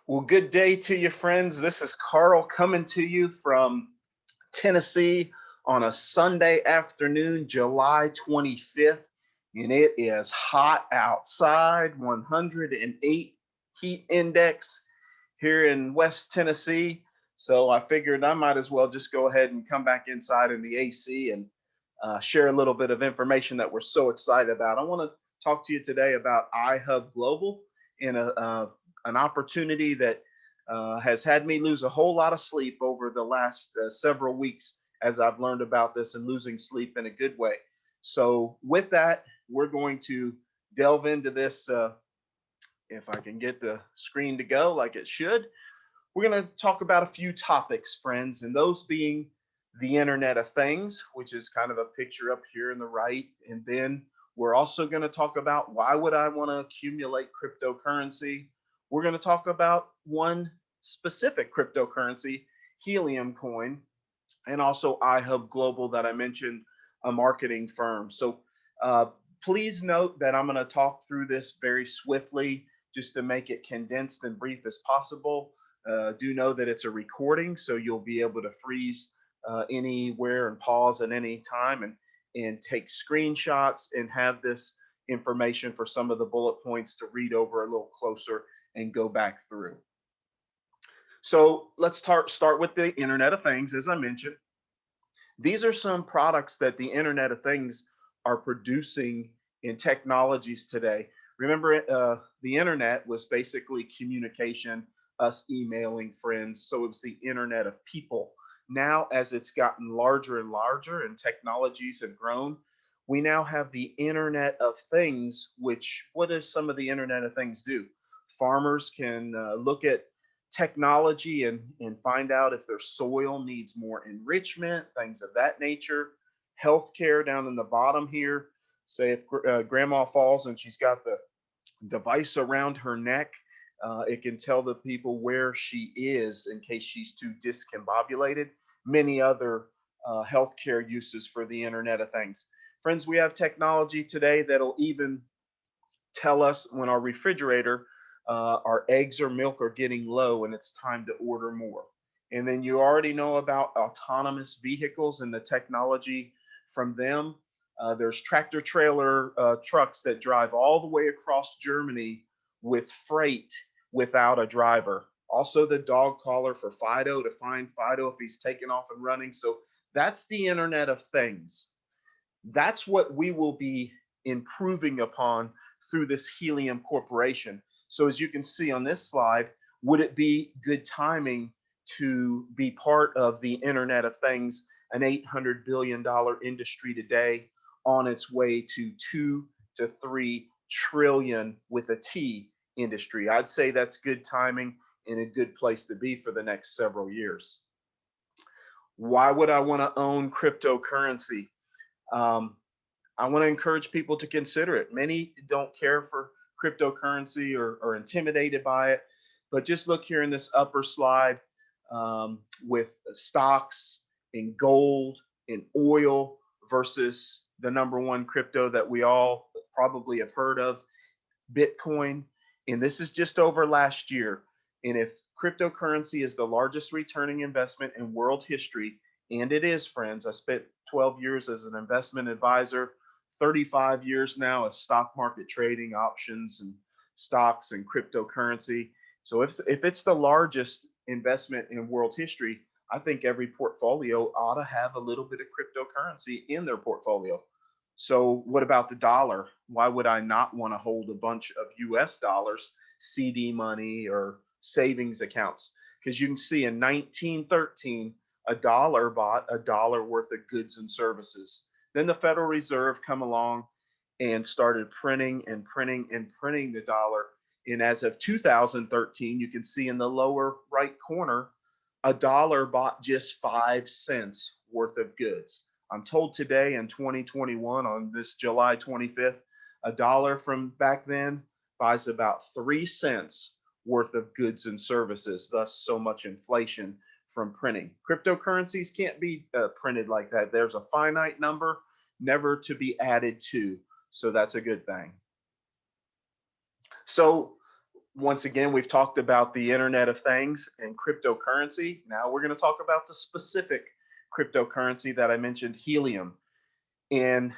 Well, good day to you, friends. This is Carl coming to you from Tennessee on a Sunday afternoon, July 25th, and it is hot outside, 108 heat index here in West Tennessee. So I figured I might as well just go ahead and come back inside in the AC and share a little bit of information that we're so excited about. I want to talk to you today about iHub Global and an opportunity that has had me lose a whole lot of sleep over the last several weeks as I've learned about this and losing sleep in a good way. So with that, we're going to delve into this. If I can get the screen to go like it should, we're going to talk about a few topics, friends, and those being the Internet of Things, which is kind of a picture up here in the right. And then we're also going to talk about why would I want to accumulate cryptocurrency. We're going to talk about one specific cryptocurrency, Helium Coin, and also iHub Global that I mentioned, a marketing firm. So uh, please note that I'm going to talk through this very swiftly just to make it condensed and brief as possible. Do know that it's a recording, so you'll be able to freeze anywhere and pause at any time and take screenshots and have this information for some of the bullet points to read over a little closer and go back through. So let's start with the Internet of Things, as I mentioned. These are some products that the Internet of Things are producing in technologies today. Remember, the internet was basically communication, us emailing friends. So it was the internet of people. Now, as it's gotten larger and larger and technologies have grown, we now have the Internet of Things, which what does some of the Internet of Things do? Farmers can look at technology and find out if their soil needs more enrichment, things of that nature. Healthcare down in the bottom here. Say if grandma falls and she's got the device around her neck, it can tell the people where she is in case she's too discombobulated. Many other healthcare uses for the Internet of Things. Friends, we have technology today that'll even tell us when our refrigerator, our eggs or milk are getting low and it's time to order more. And then you already know about autonomous vehicles and the technology from them. There's tractor trailer trucks that drive all the way across Germany with freight without a driver. Also, the dog collar for Fido to find Fido if he's taken off and running. So that's the Internet of Things. That's what we will be improving upon through this Helium Corporation. So as you can see on this slide, would it be good timing to be part of the Internet of Things, an $800 billion industry today on its way to 2 to 3 trillion with a T industry? I'd say that's good timing and a good place to be for the next several years. Why would I want to own cryptocurrency? Um, I want to encourage people to consider it. Many don't care for cryptocurrency or intimidated by it, but just look here in this upper slide with stocks and gold and oil versus the number one crypto that we all probably have heard of, Bitcoin. And this is just over last year. And if cryptocurrency is the largest returning investment in world history, and it is, friends, I spent 12 years as an investment advisor, 35 years now as stock market trading, options and stocks and cryptocurrency. So if it's the largest investment in world history, I think every portfolio ought to have a little bit of cryptocurrency in their portfolio. So what about the dollar? Why would I not want to hold a bunch of US dollars, CD money or savings accounts? Because you can see in 1913, a dollar bought a dollar worth of goods and services. Then the Federal Reserve come along and started printing and printing and printing the dollar. And as of 2013, you can see in the lower right corner, a dollar bought just 5 cents worth of goods. I'm told today in 2021, on this July 25th, a dollar from back then buys about 3 cents worth of goods and services, thus so much inflation from printing. Cryptocurrencies can't be printed like that. There's a finite number, never to be added to. So that's a good thing. So Once again, we've talked about the Internet of Things and cryptocurrency. Now we're going to talk about the specific cryptocurrency that I mentioned, Helium. And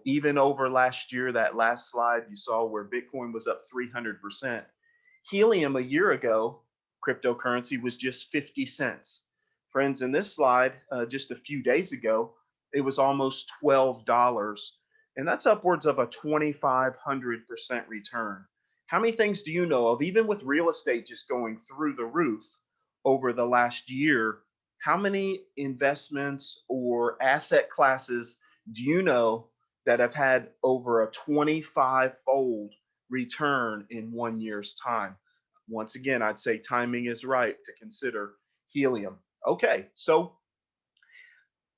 even over last year, that last slide you saw where Bitcoin was up 300%. Helium a year ago, cryptocurrency was just 50 cents. Friends, in this slide, just a few days ago, it was almost $12. And that's upwards of a 2,500% return. How many things do you know of, even with real estate just going through the roof over the last year? How many investments or asset classes do you know that have had over a 25-fold return in 1 year's time? Once again, I'd say timing is right to consider Helium. Okay, so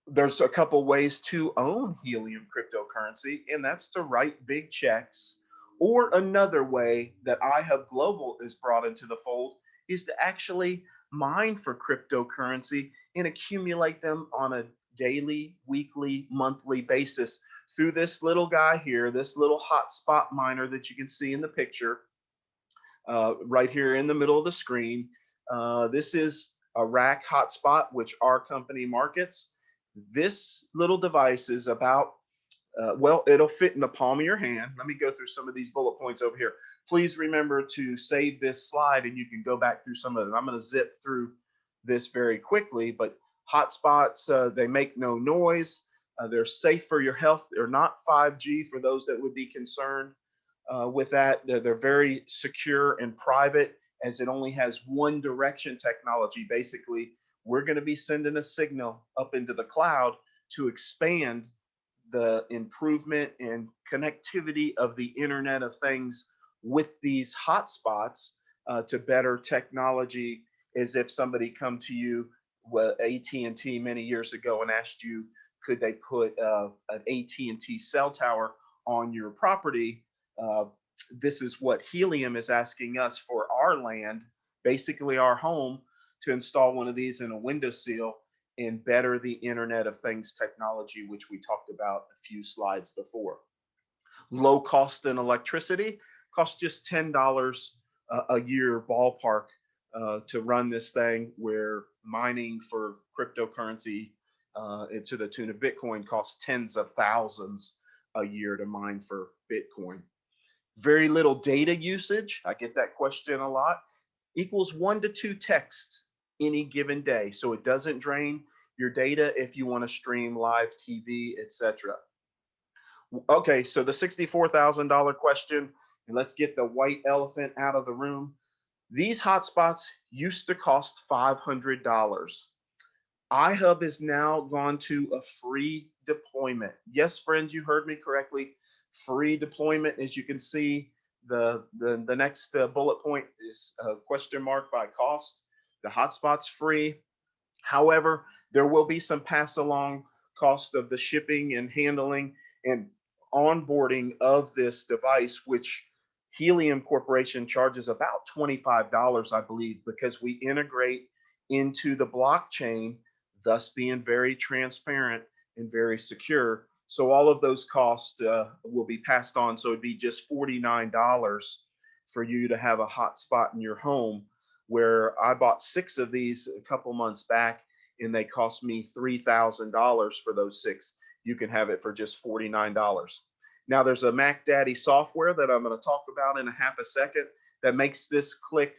there's a couple ways to own Helium cryptocurrency, and that's to write big checks. Or another way that iHub Global is brought into the fold is to actually mine for cryptocurrency and accumulate them on a daily, weekly, monthly basis through this little guy here, this little hotspot miner that you can see in the picture right here in the middle of the screen. This is a rack hotspot, which our company markets. This little device is about, well, it'll fit in the palm of your hand. Let me go through some of these bullet points over here. Please remember to save this slide and you can go back through some of it. I'm going to zip through this very quickly, but hotspots, they make no noise. They're safe for your health. They're not 5G for those that would be concerned with that. They're very secure and private, as it only has one direction technology. Basically, we're going to be sending a signal up into the cloud to expand the improvement and connectivity of the Internet of Things with these hotspots to better technology, as if somebody come to you with AT&T many years ago and asked you, could they put an AT&T cell tower on your property? This is what Helium is asking us for our land, basically our home, to install one of these in a windowsill and better the Internet of Things technology, which we talked about a few slides before. Low cost in electricity, costs just $10 a year ballpark to run this thing, where mining for cryptocurrency to the tune of Bitcoin costs tens of thousands a year to mine for Bitcoin. Very little data usage, I get that question a lot, equals 1 to 2 texts any given day. So it doesn't drain your data if you want to stream live TV, etc. Okay, so the $64,000 question, and let's get the white elephant out of the room. These hotspots used to cost $500. iHub has now gone to a free deployment. Yes, friends, you heard me correctly. Free deployment. As you can see, the next bullet point is a question mark by cost. The hotspot's free. However, there will be some pass along cost of the shipping and handling and onboarding of this device, which Helium Corporation charges about $25, I believe, because we integrate into the blockchain, thus being very transparent and very secure. So all of those costs will be passed on. So it'd be just $49 for you to have a hotspot in your home, where I bought 6 of these a couple months back and they cost me $3,000 for those 6. You can have it for just $49. Now there's a Mac Daddy software that I'm going to talk about in a half a second that makes this click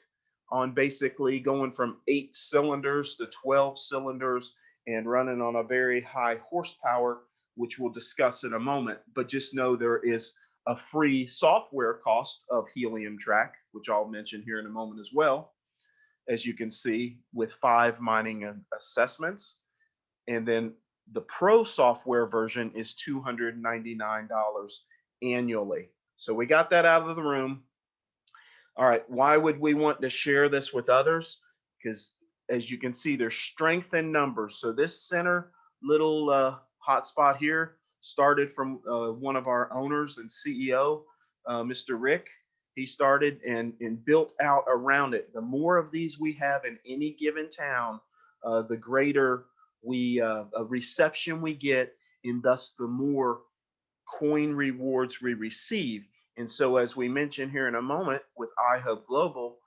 on basically going from 8 cylinders to 12 cylinders and running on a very high horsepower, which we'll discuss in a moment. But just know there is a free software cost of Helium Track, which I'll mention here in a moment as well, as you can see, with 5 mining assessments. And then the Pro software version is $299 annually. So we got that out of the room. All right, why would we want to share this with others? Because as you can see, there's strength in numbers. So this center little hotspot here started from one of our owners and CEO, Mr. Rick. He started and built out around it. The more of these we have in any given town, the greater reception we get, and thus the more coin rewards we receive. And so, as we mentioned here in a moment with iHub Global,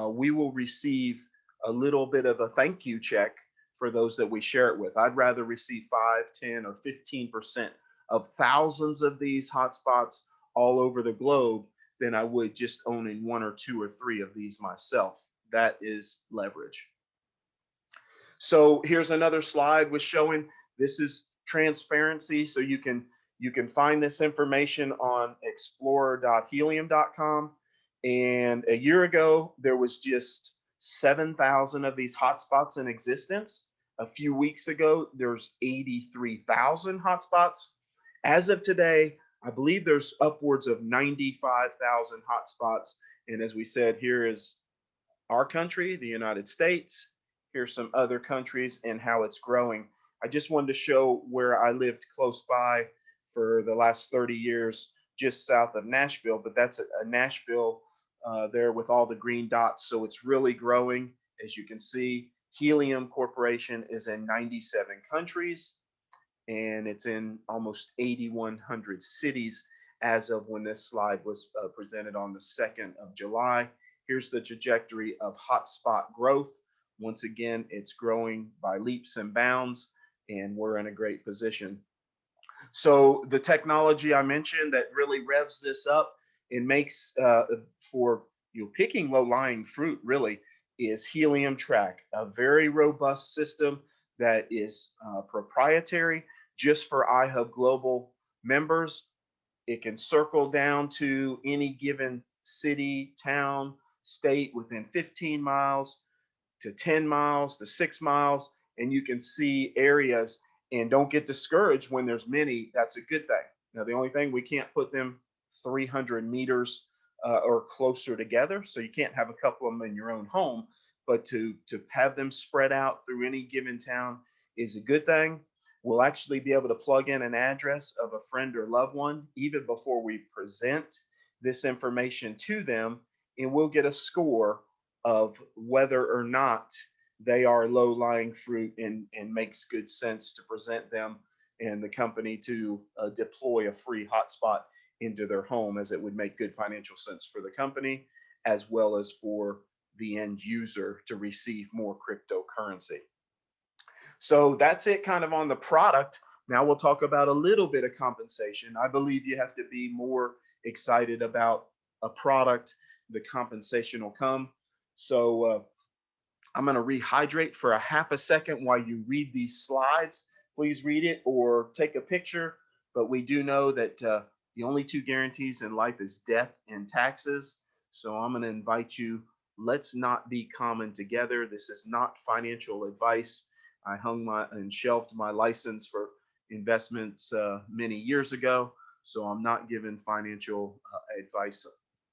we will receive a little bit of a thank you check for those that we share it with. I'd rather receive 5, 10, or 15% of thousands of these hotspots all over the globe than I would just owning one or two or three of these myself. That is leverage. So here's another slide with showing this is transparency. So you can find this information on explorer.helium.com. And a year ago, there was just 7,000 of these hotspots in existence. A few weeks ago, there's 83,000 hotspots. As of today, I believe there's upwards of 95,000 hotspots. And as we said, here is our country, the United States. Here's some other countries and how it's growing. I just wanted to show where I lived close by for the last 30 years, just south of Nashville, but that's a Nashville there with all the green dots. So it's really growing. As you can see, Helium Corporation is in 97 countries and it's in almost 8,100 cities as of when this slide was presented on the 2nd of July. Here's the trajectory of hotspot growth. Once again, it's growing by leaps and bounds, and we're in a great position. So the technology I mentioned that really revs this up and makes for picking low-lying fruit really is Helium Track, a very robust system that is proprietary just for iHub Global members. It can circle down to any given city, town, state within 15 miles to 10 miles to 6 miles, and you can see areas. And don't get discouraged when there's many. That's a good thing. Now, the only thing, we can't put them 300 meters or closer together, so you can't have a couple of them in your own home, but to have them spread out through any given town is a good thing. We'll actually be able to plug in an address of a friend or loved one even before we present this information to them, and we'll get a score of whether or not they are low-lying fruit and makes good sense to present them and the company to deploy a free hotspot into their home, as it would make good financial sense for the company as well as for the end user to receive more cryptocurrency. So that's it kind of on the product. Now we'll talk about a little bit of compensation. I believe you have to be more excited about a product. The compensation will come. So I'm going to rehydrate for a half a second while you read these slides. Please read it or take a picture. But we do know that the only two guarantees in life is death and taxes. So I'm going to invite you, let's not be common together. This is not financial advice. I hung and shelved my license for investments many years ago. So I'm not giving financial advice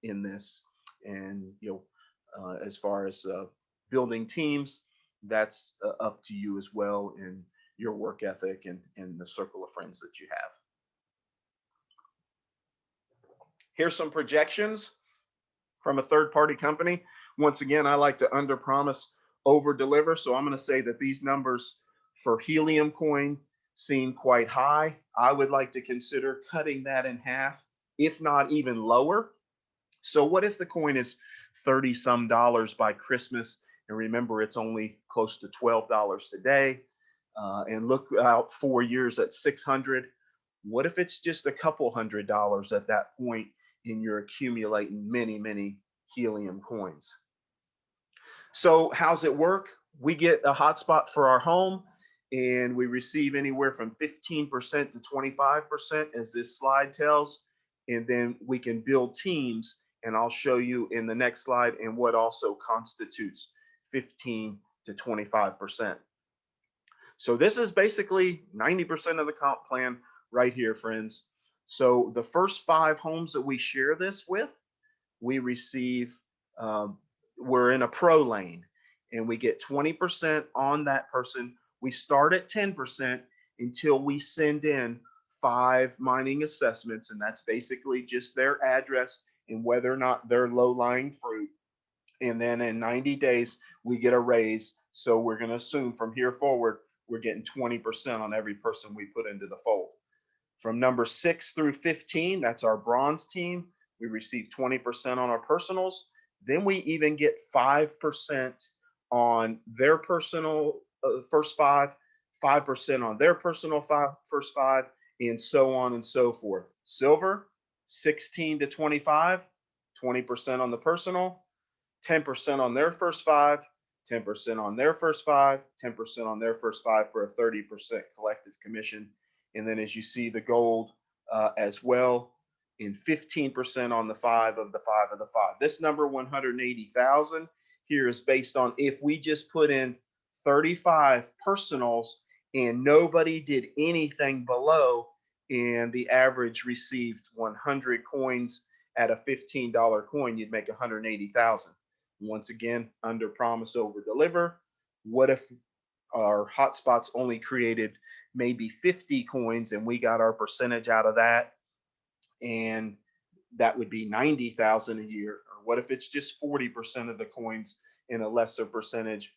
in this. And, as far as building teams, that's up to you as well, and your work ethic and the circle of friends that you have. Here's some projections from a third-party company. Once again, I like to under promise, over deliver. So I'm going to say that these numbers for Helium coin seem quite high. I would like to consider cutting that in half, if not even lower. So what if the coin is 30 some dollars by Christmas? And remember, it's only close to $12 today. And look out 4 years at 600. What if it's just a couple $100s at that point and you're accumulating many, many Helium coins? So how's it work? We get a hotspot for our home and we receive anywhere from 15% to 25%, as this slide tells. And then we can build teams, and I'll show you in the next slide and what also constitutes 15 to 25%. So this is basically 90% of the comp plan right here, friends. So the first 5 homes that we share this with, we receive, we're in a pro lane, and we get 20% on that person. We start at 10% until we send in 5 mining assessments, and that's basically just their address and whether or not they're low-lying fruit. And then in 90 days, we get a raise. So we're going to assume from here forward, we're getting 20% on every person we put into the fold. From number 6 through 15, that's our bronze team. We receive 20% on our personals. Then we even get 5% on their personal first five, 5% on their personal first five, and so on and so forth. Silver, 16 to 25, 20% on the personal, 10% on their first five, 10% on their first five, 10% on their first five for a 30% collective commission. And then as you see the gold as well, in 15% on the five of the five of the five. This number 180,000 here is based on if we just put in 35 personals and nobody did anything below, and the average received 100 coins at a $15 coin, you'd make 180,000. Once again, under promise, over deliver. What if our hotspots only created maybe 50 coins and we got our percentage out of that? And that would be 90,000 a year. Or what if it's just 40% of the coins in a lesser percentage,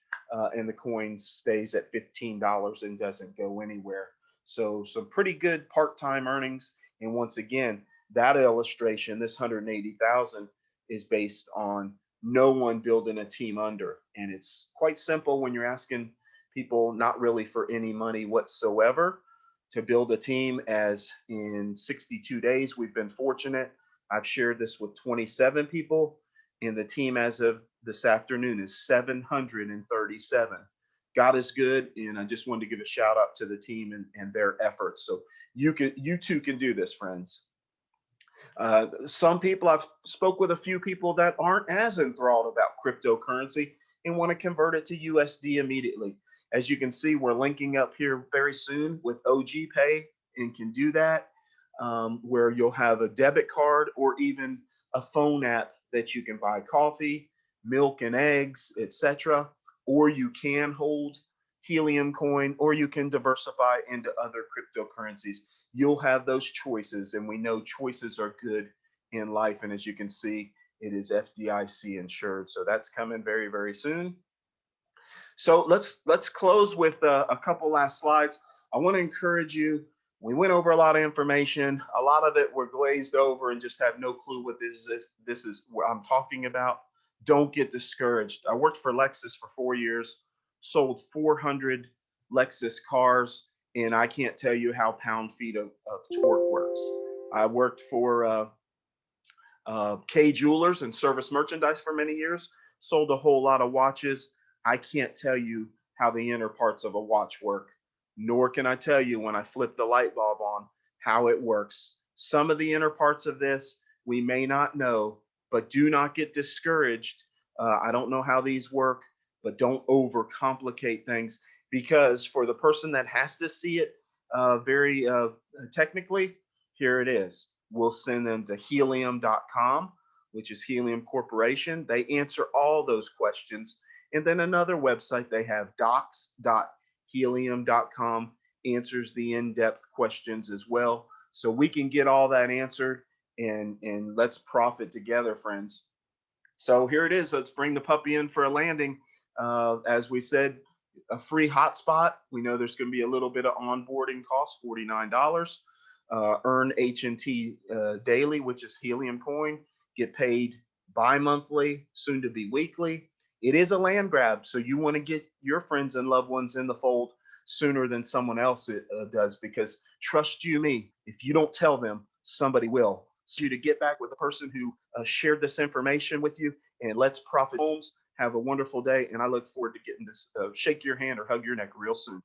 and the coin stays at $15 and doesn't go anywhere? So some pretty good part-time earnings. And once again, that illustration, this 180,000, is based on no one building a team under. And it's quite simple when you're asking people not really for any money whatsoever to build a team. As in 62 days, we've been fortunate. I've shared this with 27 people, and the team as of this afternoon is 737. God is good, and I just wanted to give a shout out to the team and their efforts. So you too can do this, friends. Some people, I've spoke with a few people that aren't as enthralled about cryptocurrency and want to convert it to USD immediately. As you can see, we're linking up here very soon with OG Pay and can do that, where you'll have a debit card or even a phone app that you can buy coffee, milk and eggs, etc. Or you can hold Helium coin, or you can diversify into other cryptocurrencies. You'll have those choices, and we know choices are good in life. And as you can see, it is FDIC insured. So that's coming very, very soon. So let's close with a couple last slides. I want to encourage you. We went over a lot of information. A lot of it we're glazed over and just have no clue what this is what I'm talking about. Don't get discouraged. I worked for Lexus for 4 years, sold 400 Lexus cars, and I can't tell you how pound feet of torque works. I worked for K Jewelers and service merchandise for many years, sold a whole lot of watches. I can't tell you how the inner parts of a watch work, nor can I tell you when I flip the light bulb on how it works. Some of the inner parts of this we may not know, but do not get discouraged. I don't know how these work, but don't overcomplicate things, because for the person that has to see it very technically, here it is. We'll send them to helium.com, which is Helium Corporation. They answer all those questions. And then another website they have, docs.helium.com, answers the in-depth questions as well. So we can get all that answered, and let's profit together, friends. So here it is. Let's bring the puppy in for a landing. As we said, a free hotspot. We know there's going to be a little bit of onboarding cost, $49. Earn HNT daily, which is Helium coin. Get paid bi-monthly, soon to be weekly. It is a land grab, so you want to get your friends and loved ones in the fold sooner than someone else does, because trust you me, if you don't tell them, somebody will. So you to get back with the person who shared this information with you, and let's profit homes. Have a wonderful day, and I look forward to getting this shake your hand or hug your neck real soon.